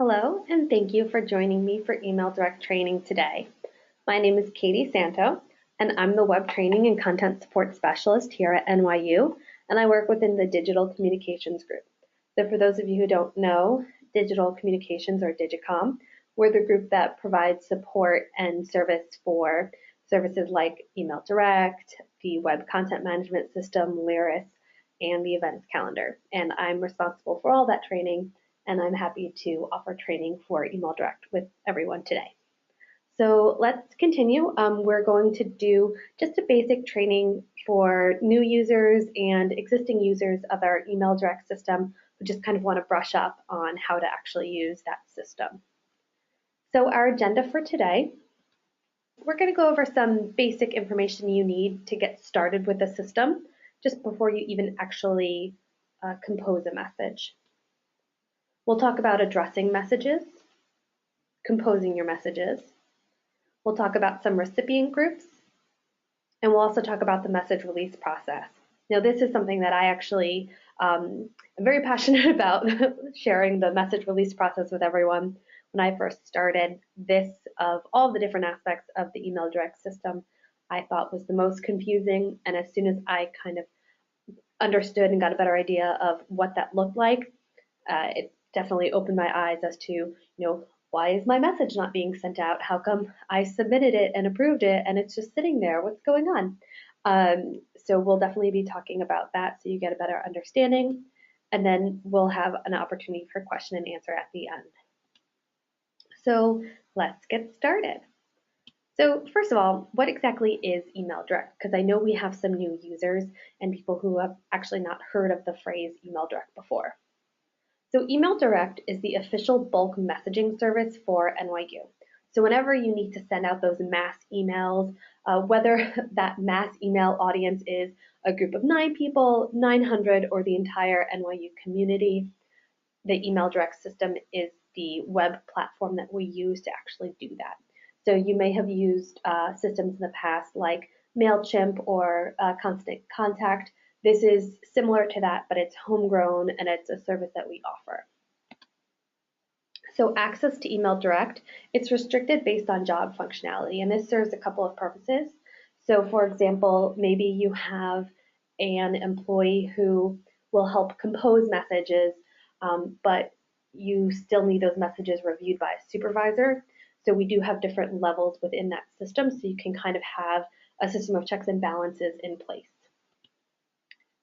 Hello, and thank you for joining me for Email Direct Training today. My name is Katie Santo, and I'm the Web Training and Content Support Specialist here at NYU, and I work within the Digital Communications Group. So for those of you who don't know, Digital Communications, or Digicom, we're the group that provides support and service for services like Email Direct, the Web Content Management System, Lyris, and the Events Calendar. And I'm responsible for all that training, and I'm happy to offer training for Email Direct with everyone today. So let's continue. We're going to do just a basic training for new users and existing users of our Email Direct system who just kind of want to brush up on how to actually use that system. So our agenda for today, we're going to go over some basic information you need to get started with the system just before you even actually compose a message. We'll talk about addressing messages, composing your messages. We'll talk about some recipient groups, and we'll also talk about the message release process. Now, this is something that I actually am very passionate about, sharing the message release process with everyone. When I first started this, of all the different aspects of the Email Direct system, I thought was the most confusing, and as soon as I kind of understood and got a better idea of what that looked like, it definitely opened my eyes as to, why is my message not being sent out? How come I submitted it and approved it and it's just sitting there? What's going on? So we'll definitely be talking about that so you get a better understanding, and then we'll have an opportunity for question and answer at the end. So let's get started. So first of all, what exactly is Email Direct? Because I know we have some new users and people who have actually not heard of the phrase Email Direct before. So Email Direct is the official bulk messaging service for NYU. So whenever you need to send out those mass emails, whether that mass email audience is a group of 9 people, 900, or the entire NYU community, the Email Direct system is the web platform that we use to actually do that. So you may have used systems in the past like MailChimp or Constant Contact. This is similar to that, but it's homegrown and it's a service that we offer. So access to Email Direct, it's restricted based on job functionality, and this serves a couple of purposes. So for example, maybe you have an employee who will help compose messages, but you still need those messages reviewed by a supervisor. So we do have different levels within that system, so you can kind of have a system of checks and balances in place.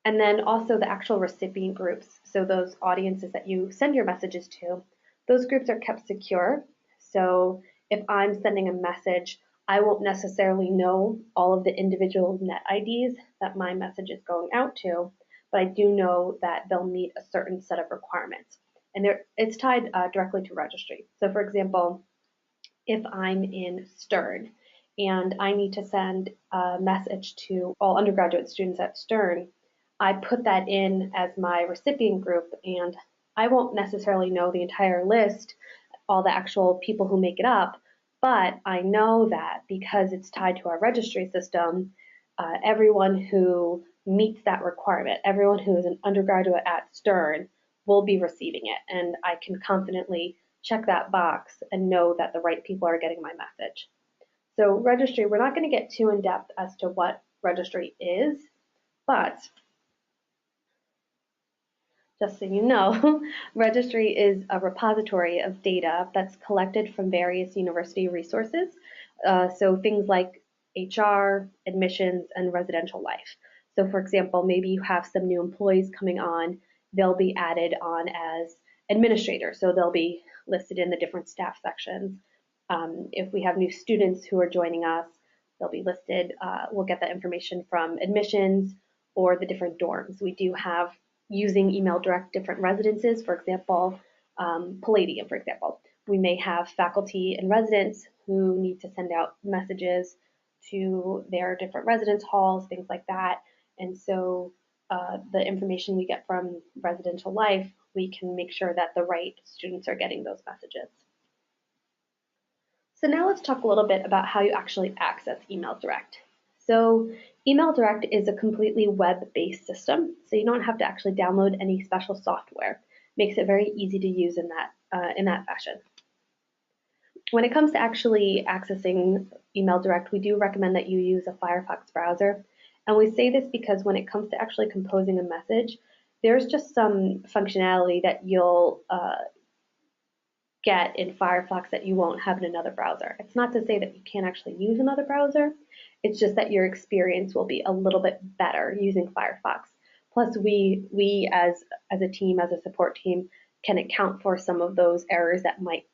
And then also the actual recipient groups, so those audiences that you send your messages to, those groups are kept secure. So if I'm sending a message, I won't necessarily know all of the individual net IDs that my message is going out to, but I do know that they'll meet a certain set of requirements. And it's tied directly to registry. So for example, if I'm in Stern and I need to send a message to all undergraduate students at Stern, I put that in as my recipient group, and I won't necessarily know the entire list, all the actual people who make it up, but I know that because it's tied to our registry system, everyone who meets that requirement, everyone who is an undergraduate at Stern will be receiving it, and I can confidently check that box and know that the right people are getting my message. So registry, we're not going to get too in depth as to what registry is, but just so you know, registry is a repository of data that's collected from various university resources, so things like HR, admissions, and residential life. So for example, maybe you have some new employees coming on, they'll be added on as administrators, so they'll be listed in the different staff sections. If we have new students who are joining us, they'll be listed, we'll get that information from admissions or the different dorms. We do have, using Email Direct, different residences. For example, Palladium, for example. We may have faculty and residents who need to send out messages to their different residence halls, things like that. And so the information we get from residential life, we can make sure that the right students are getting those messages. So now let's talk a little bit about how you actually access Email Direct. So Email Direct is a completely web-based system, so you don't have to actually download any special software. Makes it very easy to use in that in that fashion. When it comes to actually accessing email direct, we do recommend that you use a Firefox browser. And we say this because when it comes to actually composing a message, there's just some functionality that you'll get in Firefox that you won't have in another browser. It's not to say that you can't actually use another browser, it's just that your experience will be a little bit better using Firefox. Plus, we as a team, as a support team, can account for some of those errors that might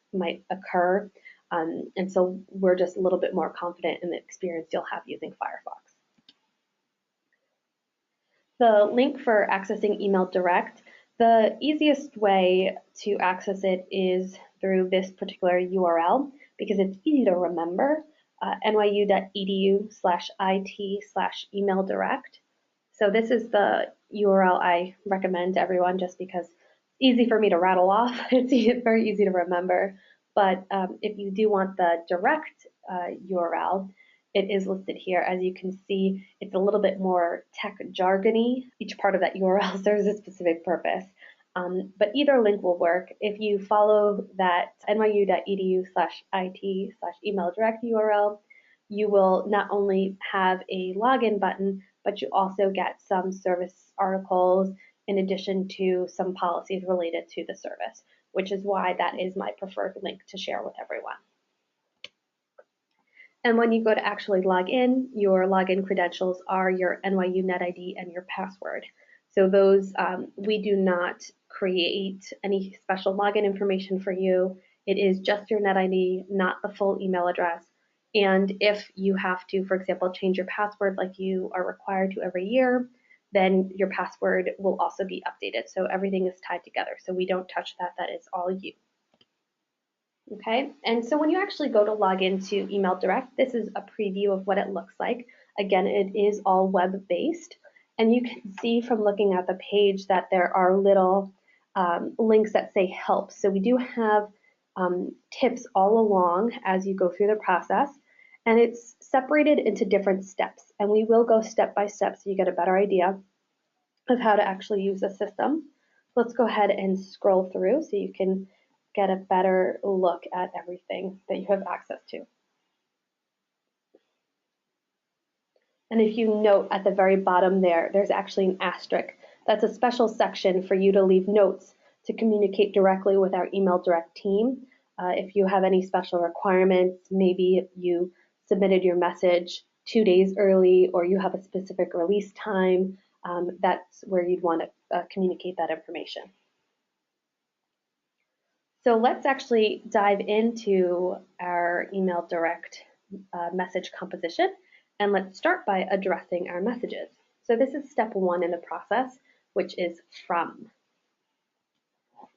occur. And so we're just a little bit more confident in the experience you'll have using Firefox. The link for accessing email direct, the easiest way to access it is through this particular URL because it's easy to remember, nyu.edu/it/email direct. So this is the URL I recommend to everyone just because it's easy for me to rattle off. It's very easy to remember. But if you do want the direct URL, it is listed here. As you can see, it's a little bit more tech jargony. Each part of that URL serves a specific purpose. But either link will work. If you follow that nyu.edu/it/email direct URL, you will not only have a login button, but you also get some service articles in addition to some policies related to the service, which is why that is my preferred link to share with everyone. And when you go to actually log in, your login credentials are your NYU NetID and your password. So those, we do not create any special login information for you. It is just your NetID, not the full email address. And if you have to, for example, change your password like you are required to every year, then your password will also be updated. So everything is tied together. So we don't touch that. That is all you. Okay, and so when you actually go to log into Email Direct, this is a preview of what it looks like. Again, it is all web-based, and you can see from looking at the page that there are little links that say help. So we do have tips all along as you go through the process, and it's separated into different steps, and we will go step by step so you get a better idea of how to actually use the system. Let's go ahead and scroll through so you can get a better look at everything that you have access to. And if you note at the very bottom there, there's actually an asterisk. That's a special section for you to leave notes to communicate directly with our email direct team. If you have any special requirements, maybe you submitted your message 2 days early or you have a specific release time, that's where you'd want to communicate that information. So let's actually dive into our email direct message composition, and let's start by addressing our messages. So this is step 1 in the process, which is from.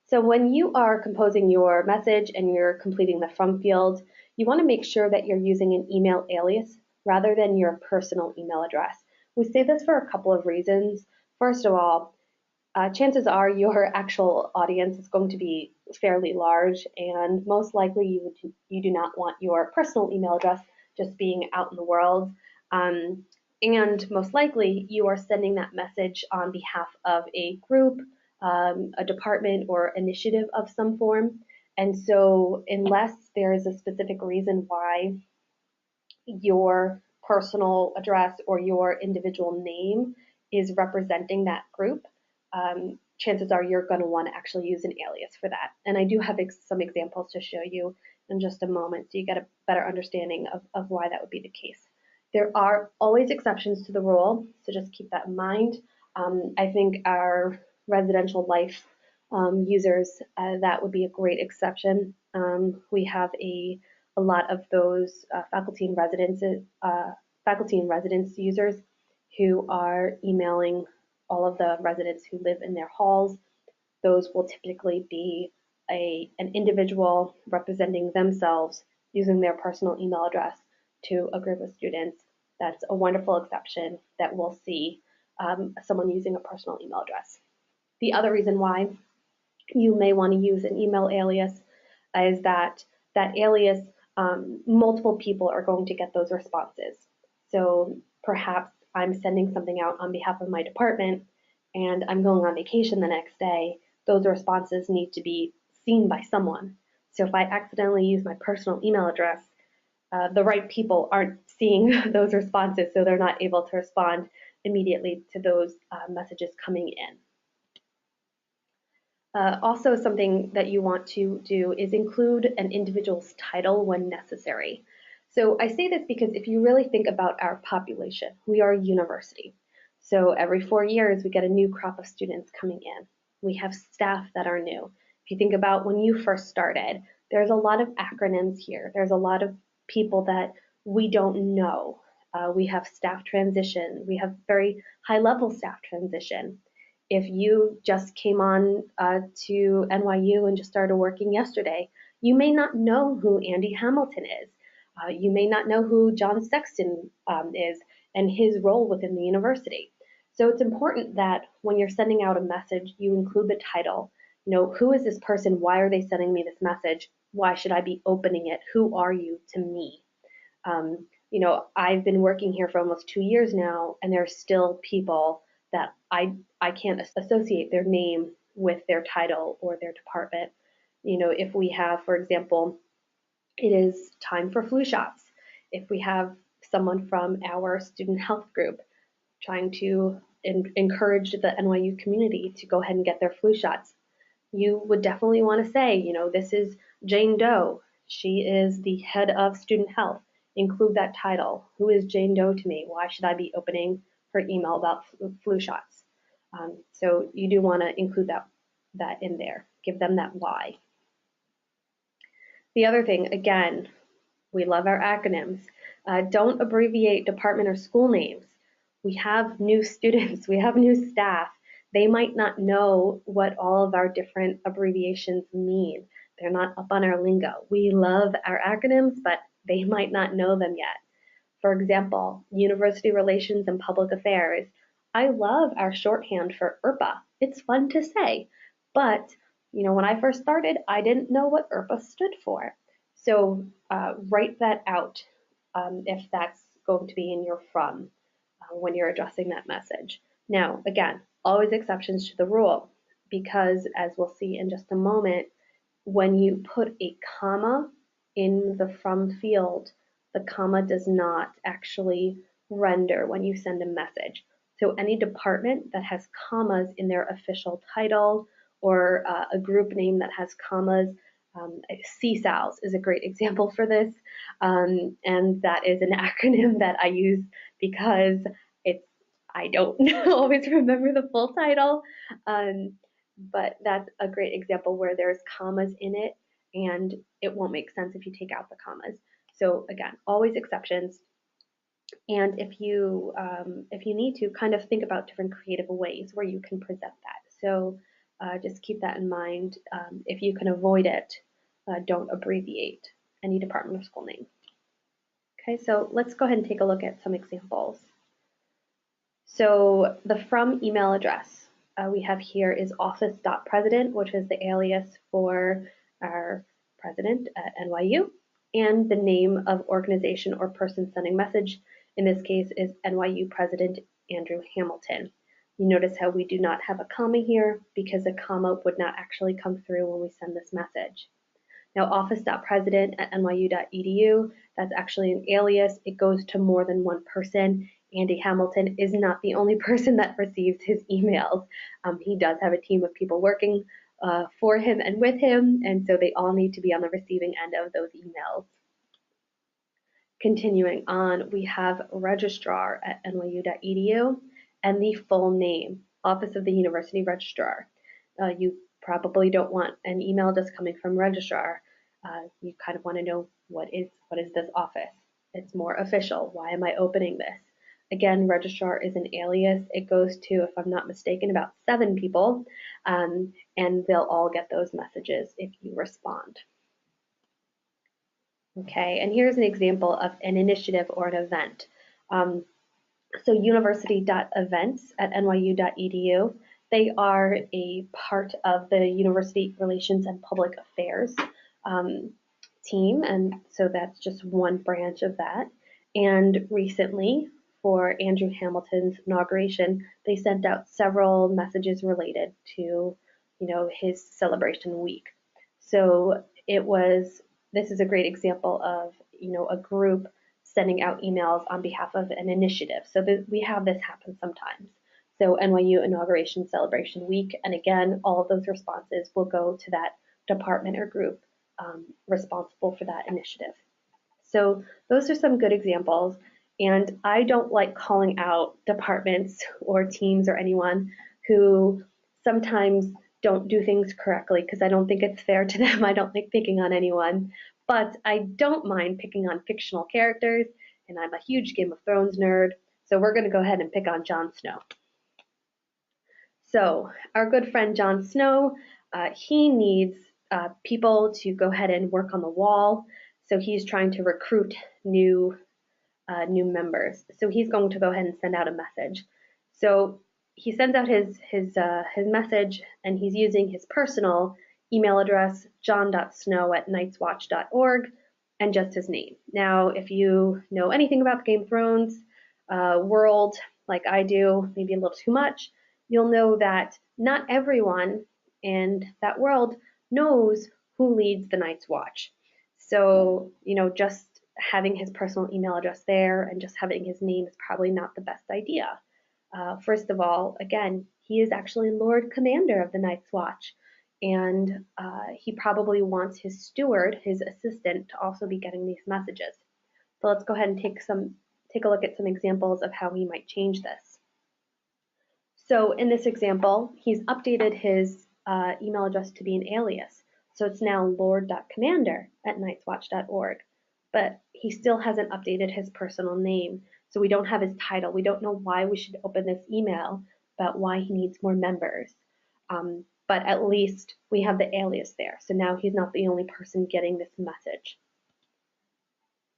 So when you are composing your message and you're completing the from field, you want to make sure that you're using an email alias rather than your personal email address. We say this for a couple of reasons. First of all, chances are your actual audience is going to be fairly large, and most likely you do not want your personal email address just being out in the world. And most likely you are sending that message on behalf of a group, a department, or initiative of some form. And so unless there is a specific reason why your personal address or your individual name is representing that group, chances are you're going to want to actually use an alias for that. And I do have some examples to show you in just a moment so you get a better understanding of why that would be the case. There are always exceptions to the rule, so just keep that in mind. I think our residential life users, that would be a great exception. We have a lot of those faculty and residence users who are emailing all of the residents who live in their halls. Those will typically be an individual representing themselves using their personal email address to a group of students. That's a wonderful exception that we'll see someone using a personal email address. The other reason why you may want to use an email alias is that alias, multiple people are going to get those responses. So perhaps I'm sending something out on behalf of my department and I'm going on vacation the next day. Those responses need to be seen by someone. So if I accidentally use my personal email address, the right people aren't seeing those responses, so they're not able to respond immediately to those messages coming in. Also, something that you want to do is include an individual's title when necessary. So I say this because if you really think about our population, we are a university. So every 4 years, we get a new crop of students coming in. We have staff that are new. If you think about when you first started, there's a lot of acronyms here. There's a lot of people that we don't know. We have staff transition. We have very high-level staff transition. If you just came on to NYU and just started working yesterday, you may not know who Andy Hamilton is. You may not know who John Sexton is and his role within the university. So it's important that when you're sending out a message, you include the title. Who is this person? Why are they sending me this message? Why should I be opening it? Who are you to me? I've been working here for almost 2 years now, and there are still people that I can't associate their name with their title or their department. If we have, for example, it is time for flu shots. If we have someone from our student health group trying to encourage the NYU community to go ahead and get their flu shots, you would definitely want to say, this is Jane Doe. She is the head of student health. Include that title. Who is Jane Doe to me? Why should I be opening her email about flu shots? So you do want to include that in there. Give them that why. The other thing, again, we love our acronyms. Don't abbreviate department or school names. We have new students. We have new staff. They might not know what all of our different abbreviations mean. They're not up on our lingo. We love our acronyms, but they might not know them yet. For example, University Relations and Public Affairs. I love our shorthand for IRPA. It's fun to say, but when I first started, I didn't know what IRPA stood for. So write that out if that's going to be in your from when you're addressing that message. Now, again, always exceptions to the rule, because as we'll see in just a moment, when you put a comma in the from field, the comma does not actually render when you send a message. So any department that has commas in their official title or a group name that has commas, CSALS is a great example for this, and that is an acronym that I use because I don't always remember the full title, but that's a great example where there's commas in it, and it won't make sense if you take out the commas. So again, always exceptions. And if you need to, kind of think about different creative ways where you can present that. So just keep that in mind. If you can avoid it, don't abbreviate any department or school name. Okay, so let's go ahead and take a look at some examples. So the from email address we have here is office.president, which is the alias for our president at NYU, and the name of organization or person sending message in this case is NYU President Andrew Hamilton. You notice how we do not have a comma here because a comma would not actually come through when we send this message. Now, office.president at nyu.edu, that's actually an alias. It goes to more than one person. Andy Hamilton is not the only person that receives his emails. He does have a team of people working for him and with him, and so they all need to be on the receiving end of those emails. Continuing on, we have registrar at nyu.edu and the full name, Office of the University Registrar. You probably don't want an email just coming from registrar. You kind of want to know what is this office. It's more official. Why am I opening this? Again, registrar is an alias. It goes to, if I'm not mistaken, about 7 people, and they'll all get those messages if you respond. Okay, and here's an example of an initiative or an event. So university.events at nyu.edu, they are a part of the University Relations and Public Affairs team, and so that's just one branch of that. And recently, for Andrew Hamilton's inauguration, they sent out several messages related to, his celebration week. So this is a great example of, a group sending out emails on behalf of an initiative. So we have this happen sometimes. So NYU Inauguration Celebration Week, and again, all of those responses will go to that department or group responsible for that initiative. So those are some good examples. And I don't like calling out departments or teams or anyone who sometimes don't do things correctly because I don't think it's fair to them. I don't like picking on anyone, but I don't mind picking on fictional characters, and I'm a huge Game of Thrones nerd, so we're going to go ahead and pick on Jon Snow. So our good friend Jon Snow, he needs people to go ahead and work on the wall. So he's trying to recruit new members. So he's going to go ahead and send out a message. So he sends out his message, and he's using his personal email address, john.snow@knightswatch.org, and just his name. Now, if you know anything about the Game of Thrones world, like I do, maybe a little too much, you'll know that not everyone in that world knows who leads the Night's Watch. So, just having his personal email address there and just having his name is probably not the best idea. First of all, again, he is actually Lord Commander of the Night's Watch, and he probably wants his steward, his assistant, to also be getting these messages. So let's go ahead and take a look at some examples of how he might change this. So in this example, he's updated his email address to be an alias. So it's now lord.commander@knightswatch.org. But he still hasn't updated his personal name. So we don't have his title. We don't know why we should open this email about why he needs more members. But at least we have the alias there. So now he's not the only person getting this message.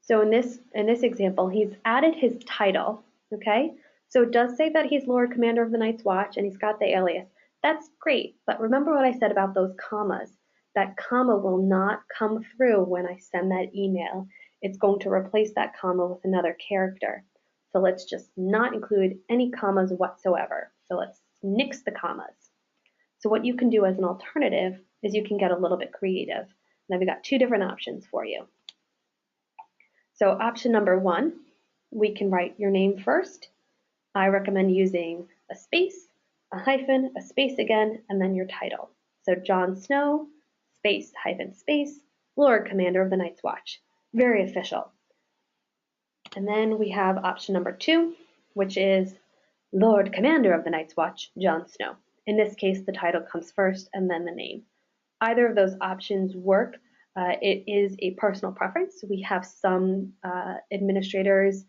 So in this example, he's added his title, okay? So it does say that he's Lord Commander of the Night's Watch and he's got the alias. That's great, but remember what I said about those commas. That comma will not come through when I send that email. It's going to replace that comma with another character. So let's just not include any commas whatsoever. So let's nix the commas. So what you can do as an alternative is you can get a little bit creative. Now we've got two different options for you. So option number one, we can write your name first. I recommend using a space, a hyphen, a space again, and then your title. So Jon Snow, space, hyphen, space, Lord Commander of the Night's Watch. Very official. And then we have option number two, which is Lord Commander of the Night's Watch, Jon Snow. In this case, the title comes first and then the name. Either of those options work. It is a personal preference. We have some administrators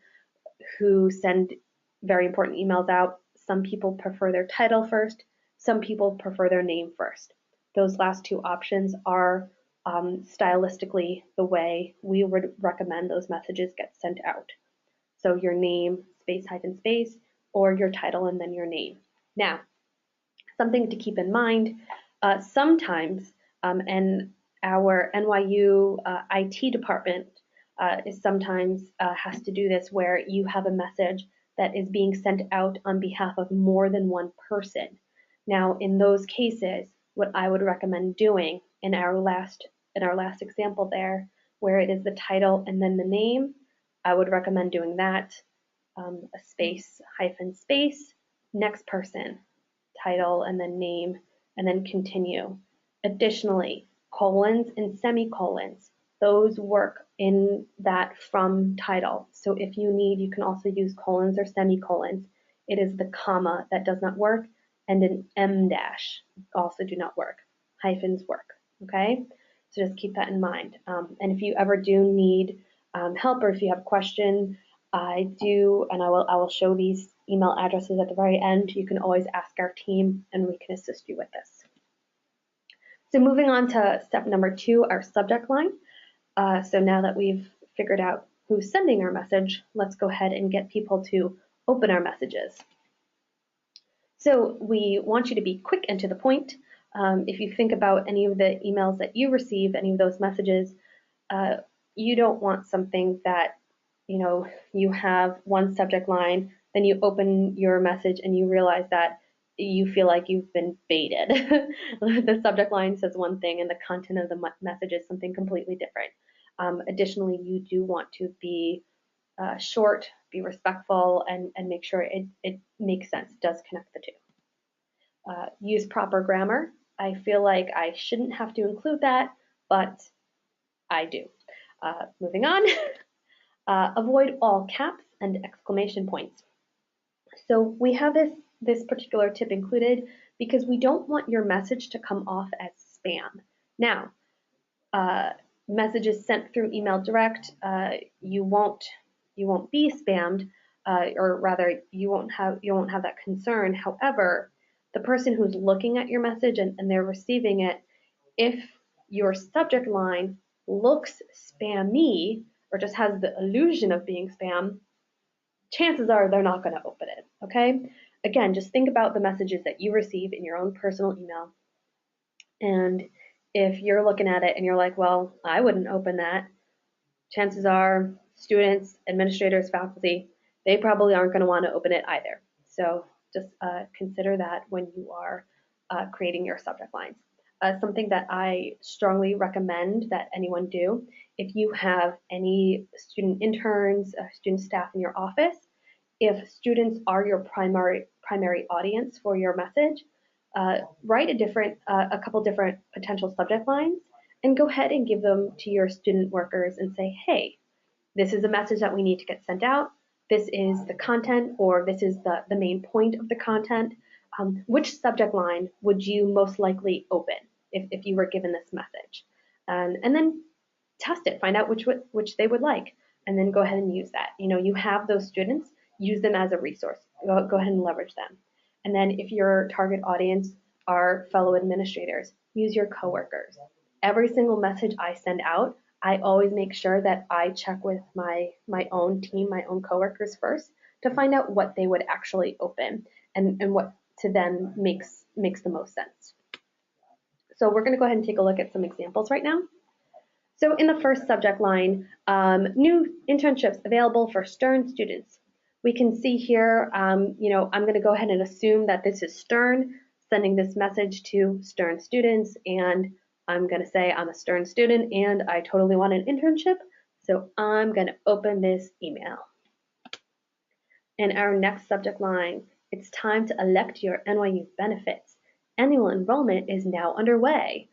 who send very important emails out. Some people prefer their title first. Some people prefer their name first. Those last two options are stylistically the way we would recommend those messages get sent out. So your name, space, hyphen, space, or your title and then your name. Now, something to keep in mind, sometimes, and our NYU IT department is sometimes has to do this where you have a message that is being sent out on behalf of more than one person. Now, in those cases, what I would recommend doing in our last example there, where it is the title and then the name, I would recommend doing that, a space, hyphen, space, next person, title and then name, and then continue. Additionally, colons and semicolons, those work in that from title. So if you need, you can also use colons or semicolons. It is the comma that does not work, and an M dash also do not work. Hyphens work, okay? So just keep that in mind. And if you ever do need help, or if you have a question, I will show these email addresses at the very end. You can always ask our team and we can assist you with this. So moving on to step number two, our subject line. So now that we've figured out who's sending our message, let's go ahead and get people to open our messages. So we want you to be quick and to the point. If you think about any of the emails that you receive, any of those messages, you don't want something that, you have one subject line, then you open your message and you realize that you feel like you've been baited. The subject line says one thing and the content of the message is something completely different. Additionally, you do want to be short, be respectful, and make sure it makes sense, does connect the two. Use proper grammar. I feel like I shouldn't have to include that, but I do. Moving on. Avoid all caps and exclamation points. So we have this particular tip included because we don't want your message to come off as spam. Now, messages sent through email direct, you won't be spammed, or rather, you won't have that concern. However, the person who's looking at your message and they're receiving it, if your subject line looks spammy or just has the illusion of being spam, chances are they're not going to open it. Okay? Again, just think about the messages that you receive in your own personal email. And if you're looking at it and you're like, well, I wouldn't open that, chances are students, administrators, faculty, they probably aren't going to want to open it either. So just consider that when you are creating your subject lines. Something that I strongly recommend that anyone do, if you have any student interns, student staff in your office, if students are your primary audience for your message, write a couple different potential subject lines and go ahead and give them to your student workers and say, hey, this is a message that we need to get sent out. This is the content, or this is the main point of the content. Which subject line would you most likely open if you were given this message? And then test it, find out which they would like, and then go ahead and use that. You have those students, use them as a resource. Go ahead and leverage them. And then if your target audience are fellow administrators, use your coworkers. Every single message I send out, I always make sure that I check with my own team, my own coworkers first, to find out what they would actually open and what to them makes the most sense. So we're going to go ahead and take a look at some examples right now. So in the first subject line, new internships available for Stern students. We can see here, I'm going to go ahead and assume that this is Stern sending this message to Stern students, and I'm going to say I'm a Stern student and I totally want an internship, so I'm going to open this email. In our next subject line, it's time to elect your NYU benefits. Annual enrollment is now underway.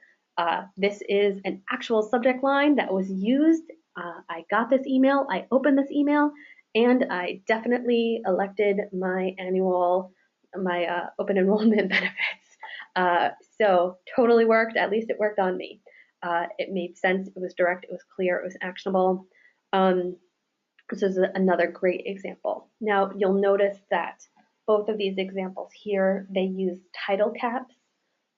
This is an actual subject line that was used. I got this email, I opened this email, and I definitely elected my open enrollment benefits. So totally worked, at least it worked on me. It made sense, it was direct, it was clear, it was actionable. This is another great example. Now you'll notice that both of these examples here, they use title caps.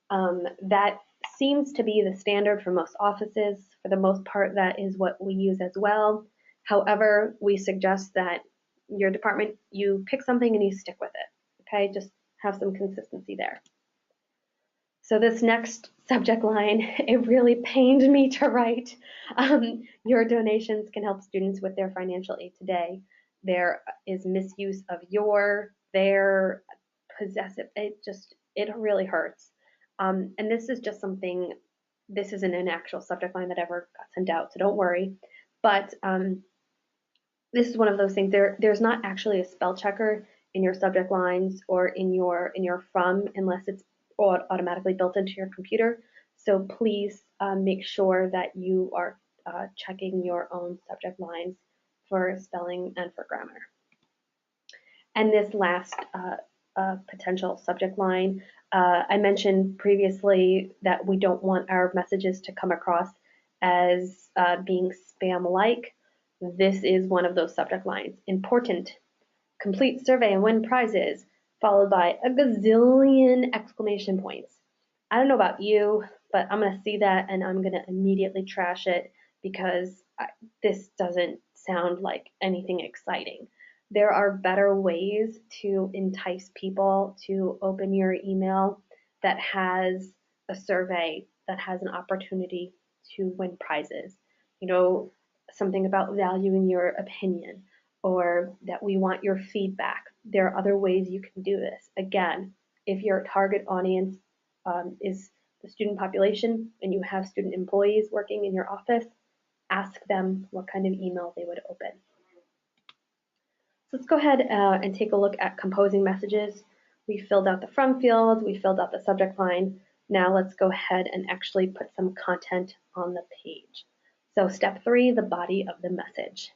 That seems to be the standard for most offices. For the most part, that is what we use as well. However, we suggest that your department, you pick something and you stick with it. Okay, just have some consistency there. So this next subject line, it really pained me to write. Your donations can help students with their financial aid today. There is misuse of your, their, possessive. It really hurts. And this is just something, this isn't an actual subject line that ever got sent out, so don't worry. But this is one of those things, there's not actually a spell checker in your subject lines or in your from, unless it's automatically built into your computer. So please make sure that you are checking your own subject lines for spelling and for grammar. And this last potential subject line, I mentioned previously that we don't want our messages to come across as being spam-like. This is one of those subject lines. Important, complete survey and win prizes, followed by a gazillion exclamation points. I don't know about you, but I'm going to see that and I'm going to immediately trash it because this doesn't sound like anything exciting. There are better ways to entice people to open your email that has a survey, that has an opportunity to win prizes. Something about valuing your opinion, or that we want your feedback. There are other ways you can do this. Again, if your target audience is the student population and you have student employees working in your office, ask them what kind of email they would open. So let's go ahead and take a look at composing messages. We filled out the from field, we filled out the subject line. Now let's go ahead and actually put some content on the page. So step 3, the body of the message.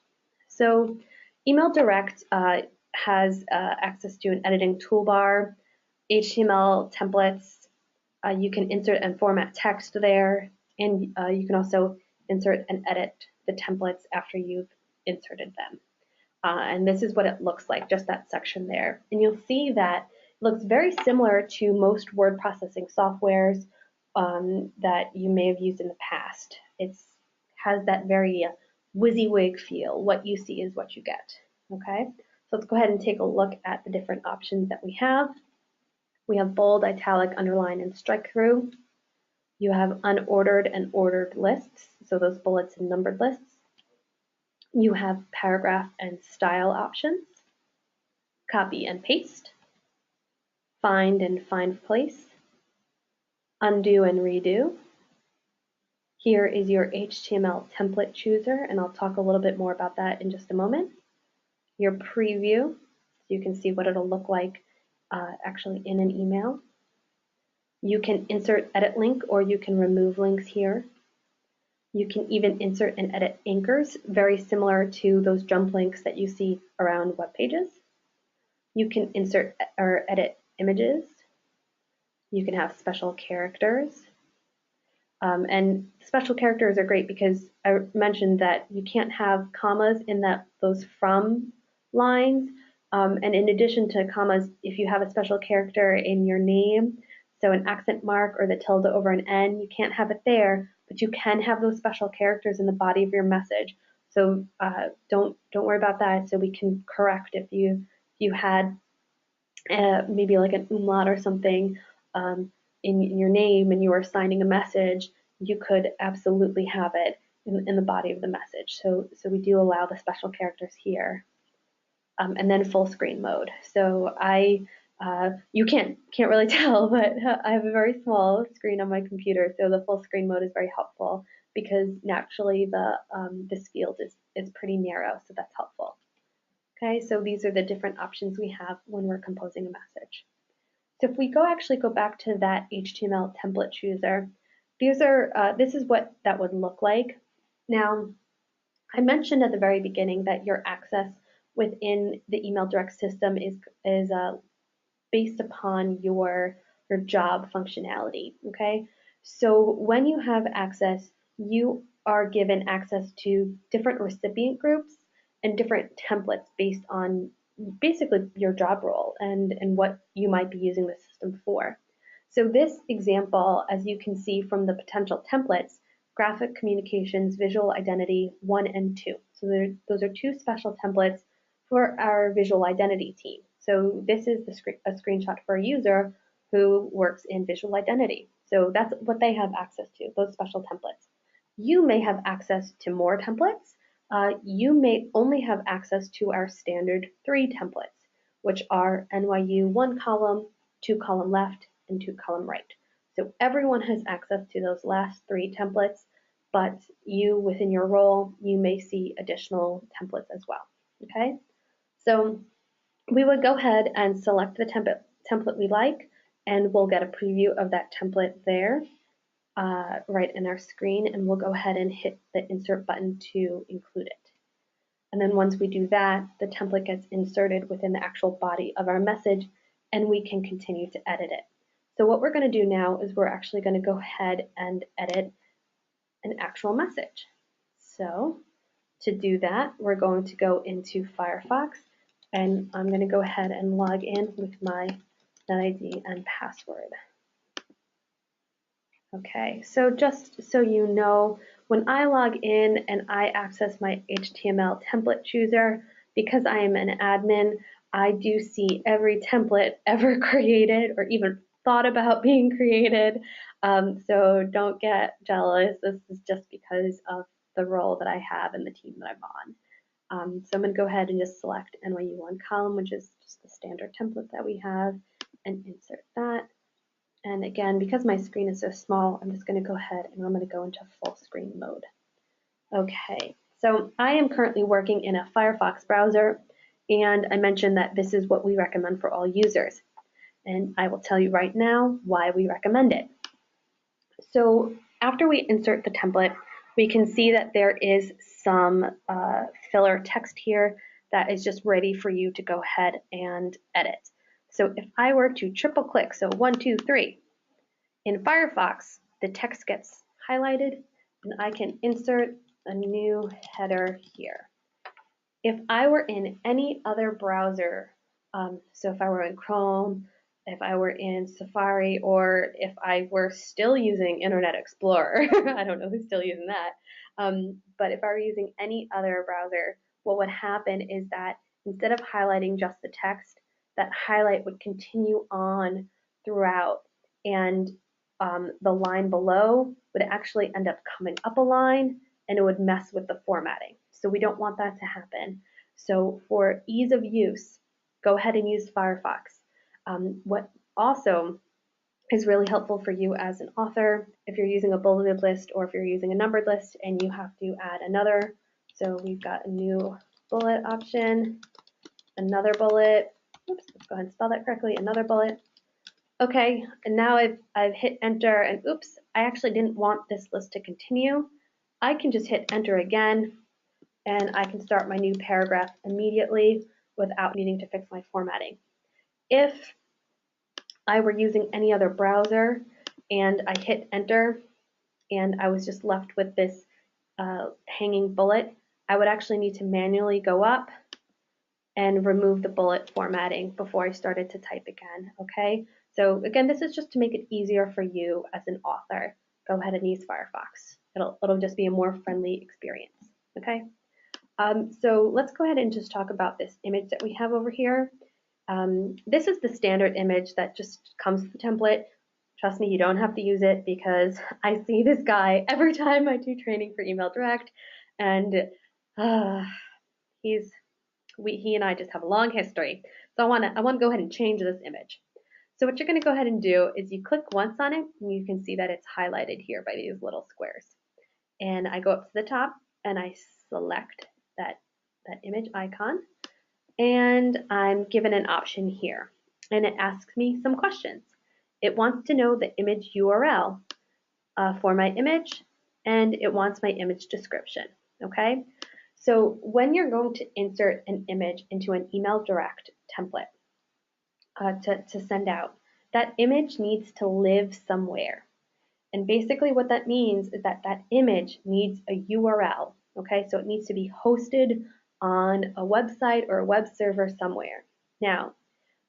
So Email Direct has access to an editing toolbar, HTML templates. You can insert and format text there, and you can also insert and edit the templates after you've inserted them. And this is what it looks like, just that section there. And you'll see that it looks very similar to most word processing softwares that you may have used in the past. It has that very WYSIWYG feel. What you see is what you get. Okay, so let's go ahead and take a look at the different options that we have. We have bold, italic, underline, and strike through. You have unordered and ordered lists, so those bullets and numbered lists. You have paragraph and style options, copy and paste, find and find place, undo and redo. Here is your HTML template chooser, and I'll talk a little bit more about that in just a moment. Your preview, so you can see what it'll look like actually in an email. You can insert edit link, or you can remove links here. You can even insert and edit anchors, very similar to those jump links that you see around web pages. You can insert or edit images. You can have special characters. And special characters are great because I mentioned that you can't have commas in those from lines. And in addition to commas, if you have a special character in your name, so an accent mark or the tilde over an N, you can't have it there, but you can have those special characters in the body of your message. So don't worry about that. So we can correct if you had maybe like an umlaut or something in your name and you are signing a message, you could absolutely have it in the body of the message. So we do allow the special characters here. And then full screen mode. So you can't really tell, but I have a very small screen on my computer, so the full screen mode is very helpful because naturally this field is pretty narrow, so that's helpful. Okay, so these are the different options we have when we're composing a message. So if we actually go back to that HTML template chooser, this is what that would look like. Now, I mentioned at the very beginning that your access within the Email Direct system is based upon your job functionality. Okay, so when you have access, you are given access to different recipient groups and different templates based on basically your job role and what you might be using the system for. So this example, as you can see from the potential templates, graphic communications, visual identity 1 and 2. So those are 2 special templates for our visual identity team. So this is a screenshot for a user who works in visual identity. So that's what they have access to, those special templates. You may have access to more templates. You may only have access to our standard 3 templates, which are NYU 1 column, 2 column left, and 2 column right. So everyone has access to those last 3 templates, but you, within your role, you may see additional templates as well. Okay, so we would go ahead and select the template we like, and we'll get a preview of that template there right in our screen, and we'll go ahead and hit the insert button to include it. And then once we do that, the template gets inserted within the actual body of our message, and we can continue to edit it. So what we're going to do now is we're actually going to go ahead and edit an actual message. So to do that, we're going to go into Firefox, and I'm going to go ahead and log in with my NetID and password. Okay, so just so you know, when I log in and I access my HTML template chooser, because I am an admin, I do see every template ever created or even thought about being created. So don't get jealous. This is just because of the role that I have and the team that I'm on. So I'm going to go ahead and just select NYU 1 column, which is just the standard template that we have. and insert that. And again, because my screen is so small, I'm just going to go ahead and I'm going to go into full screen mode. Okay, so I am currently working in a Firefox browser, and I mentioned that this is what we recommend for all users. And I will tell you right now why we recommend it. So after we insert the template, we can see that there is some filler text here that is just ready for you to go ahead and edit. So if I were to triple click, so 1, 2, 3, in Firefox, the text gets highlighted and I can insert a new header here. If I were in any other browser, so if I were in Chrome, if I were in Safari, or if I were still using Internet Explorer, I don't know who's still using that, but if I were using any other browser, what would happen is that instead of highlighting just the text, that highlight would continue on throughout, and the line below would actually end up coming up a line, and it would mess with the formatting. So we don't want that to happen. So for ease of use, go ahead and use Firefox. What also is really helpful for you as an author, if you're using a bulleted list or if you're using a numbered list and you have to add another. So we've got a new bullet option, another bullet. Oops, let's go ahead and spell that correctly. Another bullet. Okay, and now I've hit enter, and oops, I actually didn't want this list to continue. I can just hit enter again, and I can start my new paragraph immediately without needing to fix my formatting. If I were using any other browser and I hit enter and I was just left with this hanging bullet, I would actually need to manually go up and remove the bullet formatting before I started to type again, okay? So again, this is just to make it easier for you as an author. Go ahead and use Firefox. It'll just be a more friendly experience, okay? So let's go ahead and just talk about this image that we have over here. This is the standard image that just comes with the template. Trust me, you don't have to use it because I see this guy every time I do training for Email Direct, and he and I just have a long history. So I want to go ahead and change this image. So what you're going to go ahead and do is you click once on it, and you can see that it's highlighted here by these little squares. And I go up to the top and I select that image icon, and I'm given an option here, and it asks me some questions. It wants to know the image URL for my image, and it wants my image description, okay? So when you're going to insert an image into an email direct template to send out, that image needs to live somewhere. And basically what that means is that that image needs a URL, okay? So it needs to be hosted on a website or a web server somewhere. Now,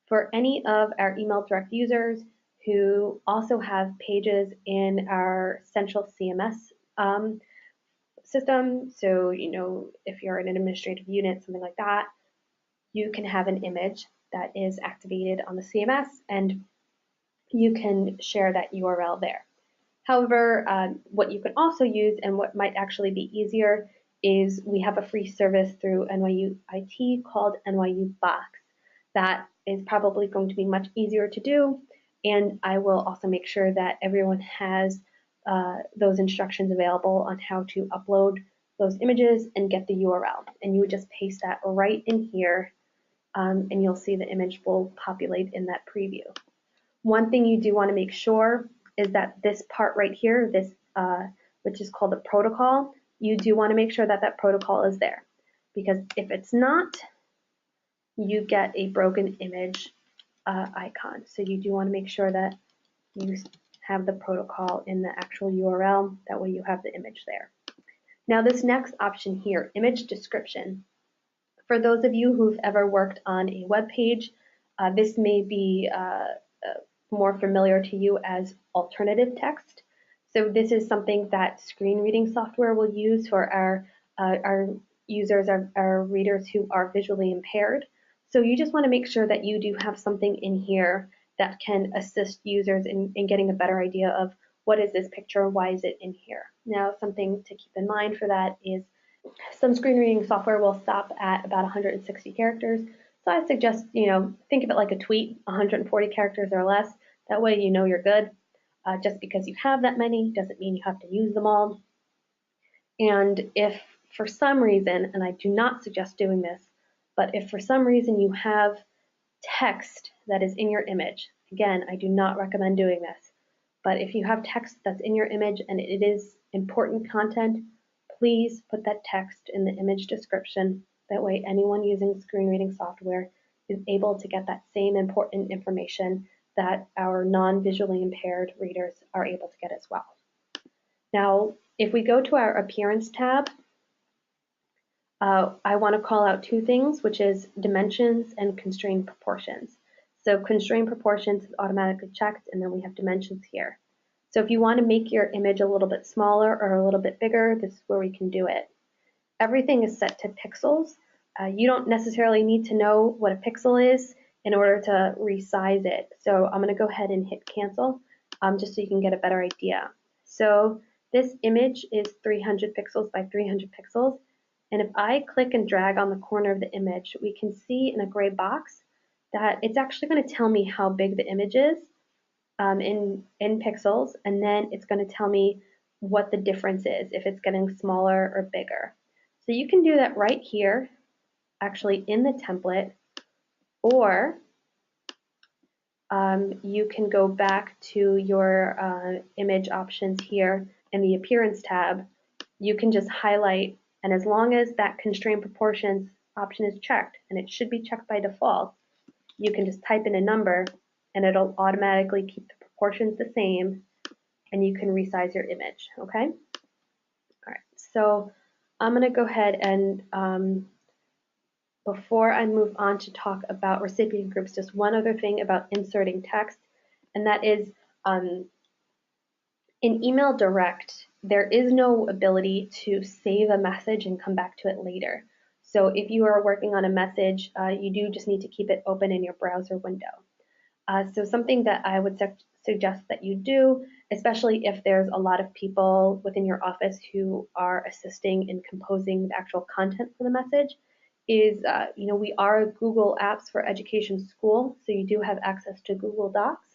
for any of our email direct users who also have pages in our central CMS system, so if you're in an administrative unit, something like that, you can have an image that is activated on the CMS, and you can share that URL there. However, what you can also use, and what might actually be easier, is we have a free service through NYU IT called NYU Box. That is probably going to be much easier to do, and I will also make sure that everyone has those instructions available on how to upload those images and get the URL. And you would just paste that right in here, and you'll see the image will populate in that preview. One thing you do want to make sure is that this part right here, this which is called the protocol, you do want to make sure that that protocol is there, because if it's not, you get a broken image icon. So you do want to make sure that you have the protocol in the actual URL. That way you have the image there. Now this next option here, image description. For those of you who've ever worked on a web page, this may be more familiar to you as alternative text. So this is something that screen reading software will use for our users, our readers who are visually impaired. So you just want to make sure that you do have something in here that can assist users in getting a better idea of what is this picture, why is it in here. Now something to keep in mind for that is some screen reading software will stop at about 160 characters. So I suggest, think of it like a tweet, 140 characters or less. That way you know you're good. Just because you have that many doesn't mean you have to use them all. And if for some reason, and I do not suggest doing this, but if for some reason you have text that is in your image, again, I do not recommend doing this, but if you have text that's in your image and it is important content, please put that text in the image description. That way anyone using screen reading software is able to get that same important information that our non-visually impaired readers are able to get as well. Now, if we go to our Appearance tab, I want to call out two things, which is dimensions and constrained proportions. So constrained proportions is automatically checked, and then we have dimensions here. So if you want to make your image a little bit smaller or a little bit bigger, this is where we can do it. Everything is set to pixels. You don't necessarily need to know what a pixel is in order to resize it. So I'm going to go ahead and hit cancel just so you can get a better idea. So this image is 300 pixels by 300 pixels. And if I click and drag on the corner of the image, we can see in a gray box that it's actually going to tell me how big the image is in pixels, and then it's going to tell me what the difference is, if it's getting smaller or bigger. So you can do that right here, actually in the template, or you can go back to your image options here in the Appearance tab. You can just highlight, and as long as that constrained proportions option is checked, and it should be checked by default, you can just type in a number and it'll automatically keep the proportions the same, and you can resize your image, okay? All right, so I'm going to go ahead and before I move on to talk about recipient groups, just one other thing about inserting text, and that is in email direct, there is no ability to save a message and come back to it later. So if you are working on a message, you do just need to keep it open in your browser window. So something that I would suggest that you do, especially if there's a lot of people within your office who are assisting in composing the actual content for the message, is we are Google Apps for Education School, so you do have access to Google Docs,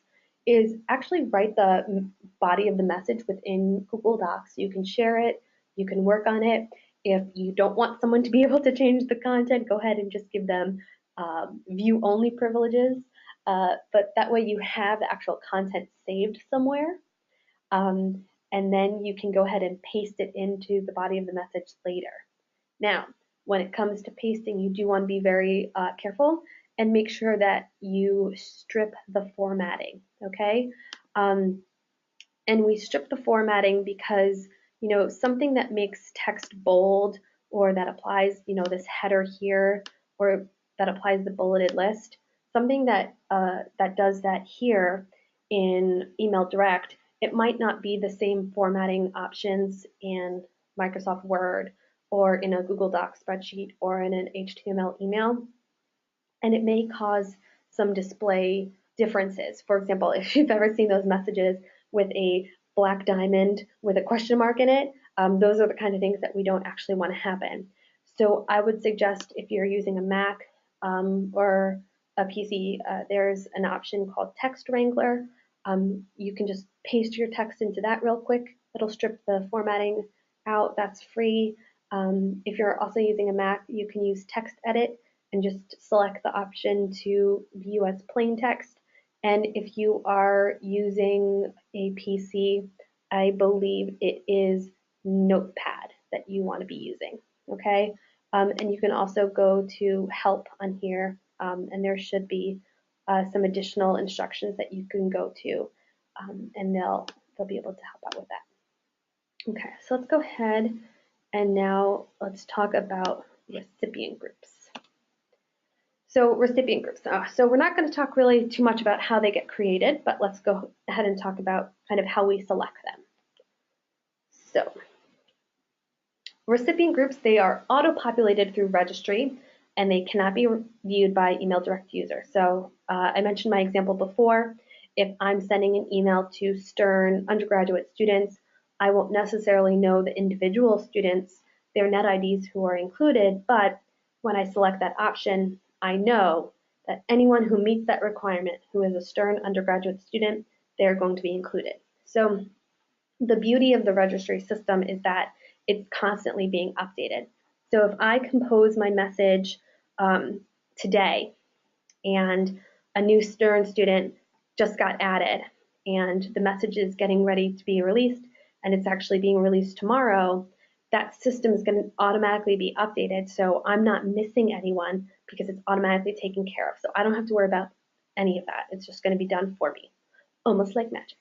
is actually write the body of the message within Google Docs. You can share it, you can work on it. If you don't want someone to be able to change the content, go ahead and just give them view-only privileges. But that way you have the actual content saved somewhere. And then you can go ahead and paste it into the body of the message later. Now, when it comes to pasting, you do want to be very careful and make sure that you strip the formatting, okay? And we strip the formatting because, something that makes text bold, or that applies, this header here, or that applies the bulleted list, something that that does that here in email direct, it might not be the same formatting options in Microsoft Word or in a Google Docs spreadsheet or in an HTML email, and it may cause some display differences. For example, if you've ever seen those messages with a black diamond with a question mark in it, those are the kind of things that we don't actually want to happen. So I would suggest, if you're using a Mac or a PC, there's an option called Text Wrangler. You can just paste your text into that real quick. It'll strip the formatting out. That's free. If you're also using a Mac, you can use Text Edit and just select the option to view as plain text. And if you are using a PC, I believe it is Notepad that you want to be using, okay? And you can also go to Help on here, and there should be some additional instructions that you can go to, and they'll be able to help out with that. Okay, so let's go ahead and now let's talk about recipient groups. So recipient groups. So we're not going to talk really too much about how they get created, but let's go ahead and talk about kind of how we select them. So recipient groups, they are auto-populated through registry, and they cannot be viewed by email direct users. So I mentioned my example before. If I'm sending an email to Stern undergraduate students, I won't necessarily know the individual students, their net IDs who are included, but when I select that option, I know that anyone who meets that requirement, who is a Stern undergraduate student, they're going to be included. So the beauty of the registry system is that it's constantly being updated. So if I compose my message today and a new Stern student just got added and the message is getting ready to be released and it's actually being released tomorrow, that system is going to automatically be updated. So I'm not missing anyone because it's automatically taken care of. So I don't have to worry about any of that. It's just going to be done for me, almost like magic.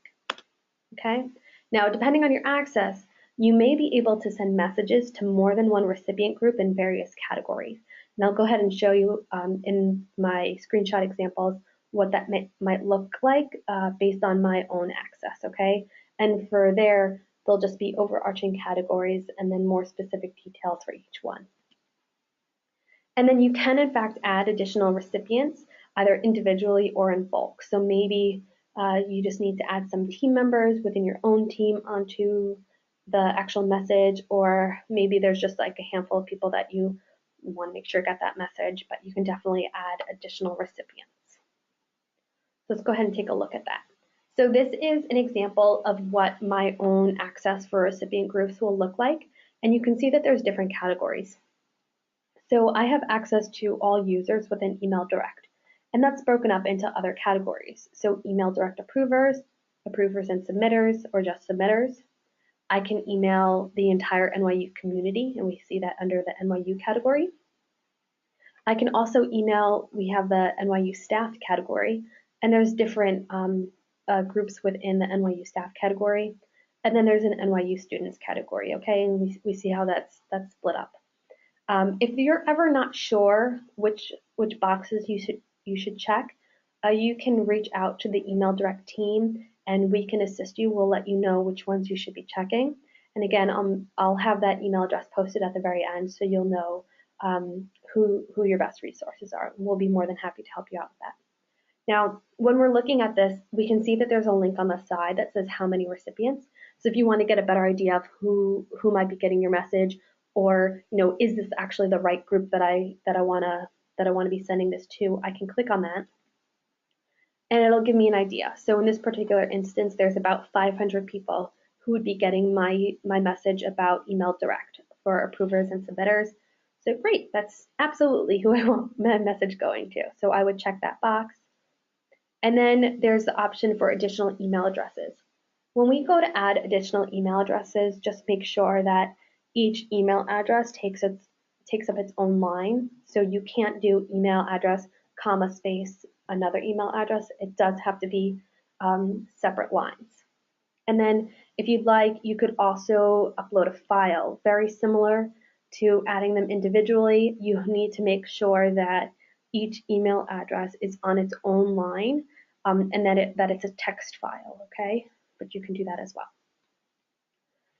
Okay? Now, depending on your access, you may be able to send messages to more than one recipient group in various categories. And I'll go ahead and show you in my screenshot examples what that might look like based on my own access, okay? And for there, there'll just be overarching categories and then more specific details for each one. And then you can, in fact, add additional recipients, either individually or in bulk. So maybe you just need to add some team members within your own team onto the actual message, or maybe there's just like a handful of people that you want to make sure get that message, but you can definitely add additional recipients. So let's go ahead and take a look at that. So this is an example of what my own access for recipient groups will look like, and you can see that there's different categories. So I have access to all users within Email Direct, and that's broken up into other categories. So Email Direct approvers, approvers and submitters, or just submitters. I can email the entire NYU community, and we see that under the NYU category. I can also email, we have the NYU staff category, and there's different groups within the NYU staff category. And then there's an NYU students category, okay? And we see how that's split up. If you're ever not sure which boxes you should check, you can reach out to the Email Direct team and we can assist you. We'll let you know which ones you should be checking. And again, I'll have that email address posted at the very end so you'll know who your best resources are. We'll be more than happy to help you out with that. Now, when we're looking at this, we can see that there's a link on the side that says how many recipients. So if you want to get a better idea of who might be getting your message, or is this actually the right group that I want to be sending this to, I can click on that and it'll give me an idea. So in this particular instance, there's about 500 people who would be getting my message about Email Direct for approvers and submitters. So great, that's absolutely who I want my message going to. So I would check that box. And then there's the option for additional email addresses. When we go to add additional email addresses, just make sure that each email address takes up its own line. So you can't do email address, comma, space, another email address. It does have to be separate lines. And then if you'd like, you could also upload a file. Very similar to adding them individually, you need to make sure that each email address is on its own line and that it's a text file, okay? But you can do that as well.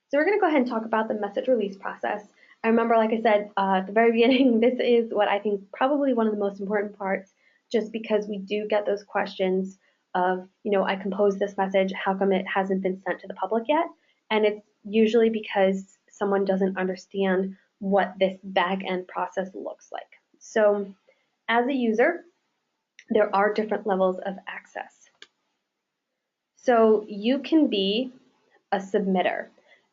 So we're going to go ahead and talk about the message release process. I remember, like I said at the very beginning, this is what I think probably one of the most important parts, just because we do get those questions of, I composed this message, how come it hasn't been sent to the public yet? And it's usually because someone doesn't understand what this back-end process looks like. So as a user, there are different levels of access. So you can be a submitter,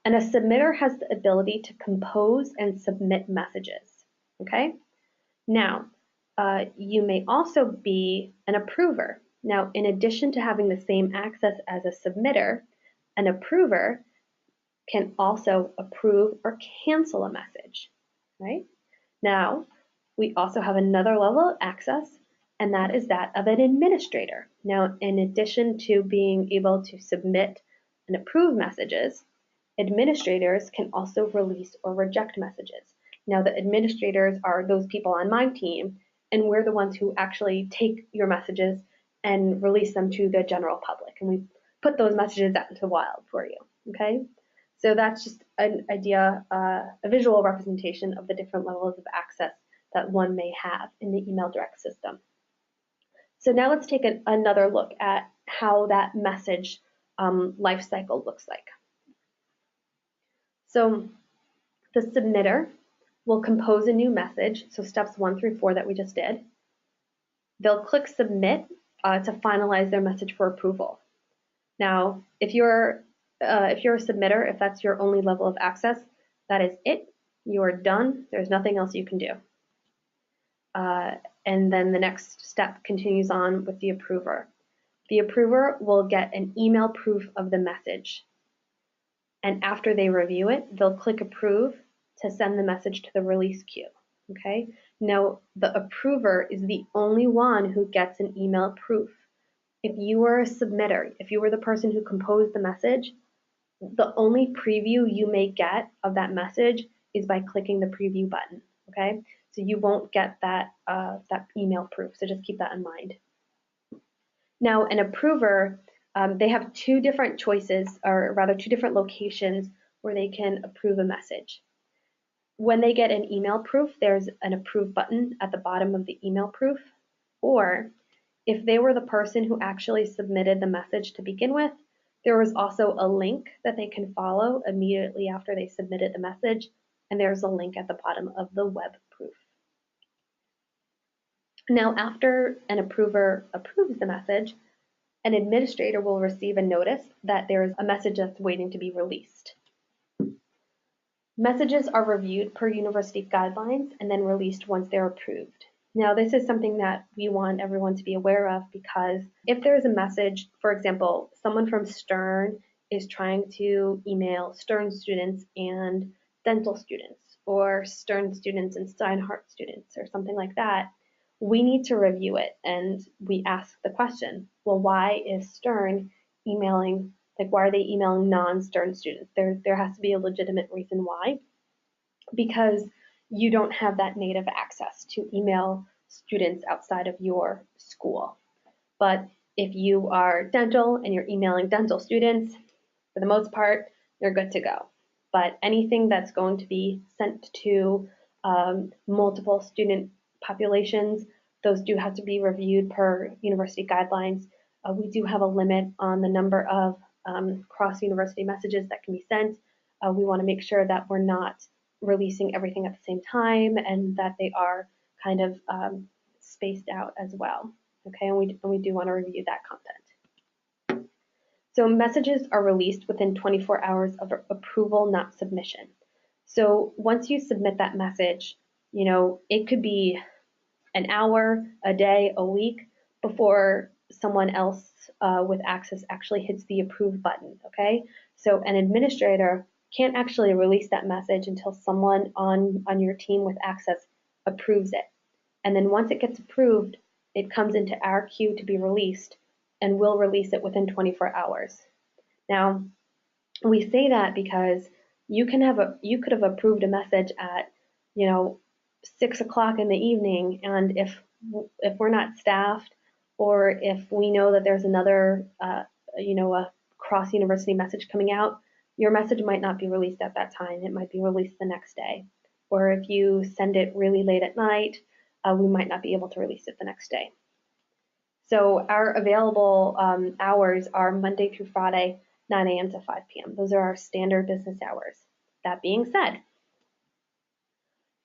and a submitter has the ability to compose and submit messages, okay? Now, you may also be an approver. Now, in addition to having the same access as a submitter, an approver can also approve or cancel a message, right? Now, we also have another level of access, and that is that of an administrator. Now, in addition to being able to submit and approve messages, administrators can also release or reject messages. Now, the administrators are those people on my team, and we're the ones who actually take your messages and release them to the general public, and we put those messages out into the wild for you, okay? So that's just an idea, a visual representation of the different levels of access that one may have in the Email Direct system. So now let's take another look at how that message life cycle looks like. So the submitter will compose a new message, so steps 1 through 4 that we just did. they'll click submit to finalize their message for approval. Now, if you're a submitter, if that's your only level of access, that is it. You are done. There's nothing else you can do. And then the next step continues on with the approver. The approver will get an email proof of the message. And after they review it, they'll click approve to send the message to the release queue. Okay? Now, the approver is the only one who gets an email proof. If you were a submitter, if you were the person who composed the message, the only preview you may get of that message is by clicking the preview button. Okay? So you won't get that email proof. So just keep that in mind. Now, an approver, they have two different choices, or rather two different locations where they can approve a message. When they get an email proof, there's an approve button at the bottom of the email proof. Or if they were the person who actually submitted the message to begin with, there was also a link that they can follow immediately after they submitted the message, and there's a link at the bottom of the web proof. Now, after an approver approves the message, an administrator will receive a notice that there is a message that's waiting to be released. Messages are reviewed per university guidelines and then released once they're approved. Now, this is something that we want everyone to be aware of, because if there's a message, for example, someone from Stern is trying to email Stern students and dental students, or Stern students and Steinhardt students, or something like that, we need to review it, and we ask the question, well, why is Stern emailing, why are they emailing non-Stern students? There has to be a legitimate reason why, because you don't have that native access to email students outside of your school. But if you are dental and you're emailing dental students, for the most part, you're good to go. But anything that's going to be sent to multiple student populations, those do have to be reviewed per university guidelines. We do have a limit on the number of cross-university messages that can be sent. We want to make sure that we're not releasing everything at the same time, and that they are kind of spaced out as well. Okay, and we do want to review that content. So messages are released within 24 hours of approval, not submission. So once you submit that message, it could be an hour, a day, a week before someone else with access actually hits the approve button. Okay, so an administrator can't actually release that message until someone on your team with access approves it. And then once it gets approved, it comes into our queue to be released, and we'll release it within 24 hours. Now, we say that because you could have approved a message at 6 o'clock in the evening, and if we're not staffed, or if we know that there's another a cross-university message coming out, your message might not be released at that time. It might be released the next day. Or if you send it really late at night, we might not be able to release it the next day. So our available hours are Monday through Friday, 9 a.m. to 5 p.m. Those are our standard business hours. That being said,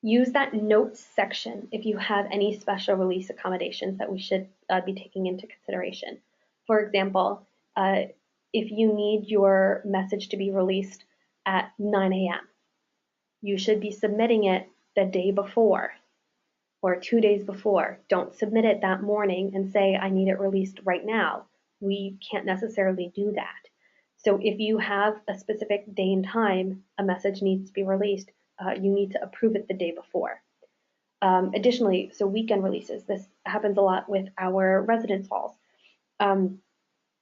use that notes section if you have any special release accommodations that we should be taking into consideration. For example, if you need your message to be released at 9 a.m., you should be submitting it the day before or 2 days before. Don't submit it that morning and say, I need it released right now. We can't necessarily do that. So if you have a specific day and time a message needs to be released, you need to approve it the day before. Additionally, so weekend releases, this happens a lot with our residence halls.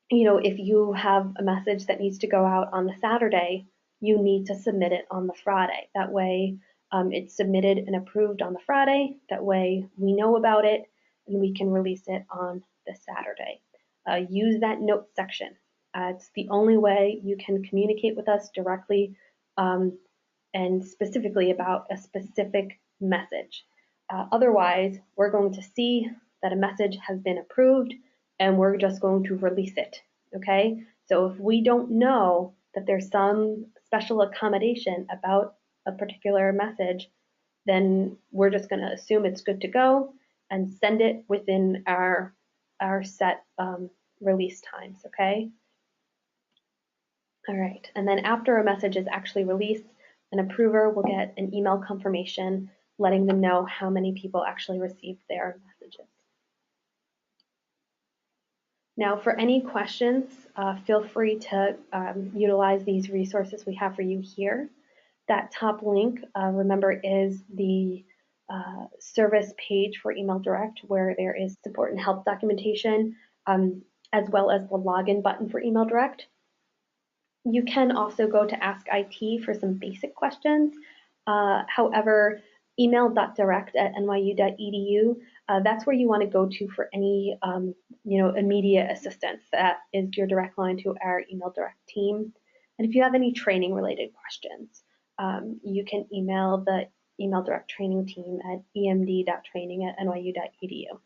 If you have a message that needs to go out on the Saturday, you need to submit it on the Friday. That way it's submitted and approved on the Friday. That way we know about it and we can release it on the Saturday. Use that notes section. It's the only way you can communicate with us directly and specifically about a specific message. Otherwise, we're going to see that a message has been approved and we're just going to release it, okay? So if we don't know that there's some special accommodation about a particular message, then we're just going to assume it's good to go, and send it within our set release times, okay? All right, and then after a message is actually released, an approver will get an email confirmation letting them know how many people actually received their messages. Now, for any questions, feel free to utilize these resources we have for you here. That top link, remember, is the service page for Email Direct, where there is support and help documentation, as well as the login button for Email Direct. You can also go to Ask IT for some basic questions. However, email.direct@nyu.edu, that's where you want to go to for any immediate assistance. That is your direct line to our Email Direct team. And if you have any training related questions, you can email the Email Direct training team at emd.training@nyu.edu.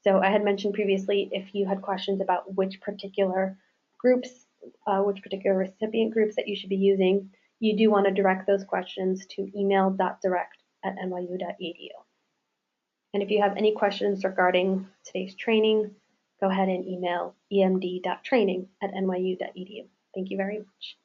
So I had mentioned previously, if you had questions about which particular groups, which particular recipient groups that you should be using, you do want to direct those questions to email.direct@nyu.edu. And if you have any questions regarding today's training, go ahead and email emd.training@nyu.edu. Thank you very much.